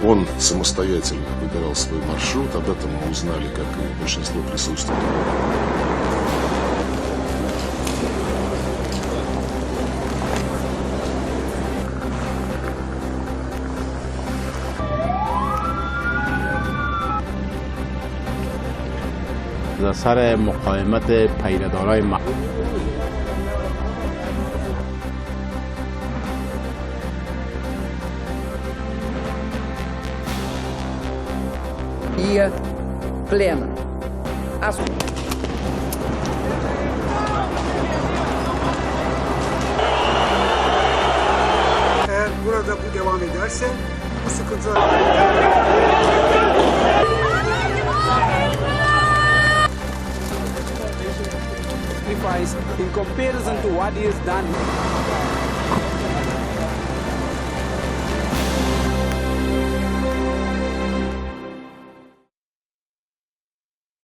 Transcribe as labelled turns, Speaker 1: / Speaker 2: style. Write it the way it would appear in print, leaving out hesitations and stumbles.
Speaker 1: Он самостоятельно выбирал свой маршрут, об этом мы узнали, как и большинство присутствующих.
Speaker 2: در سر مقاومت پیره‌دارای
Speaker 3: Dia plena.
Speaker 4: Eğer burada bu devam ederse bu sıkıntılar...
Speaker 5: In comparison to what he has done.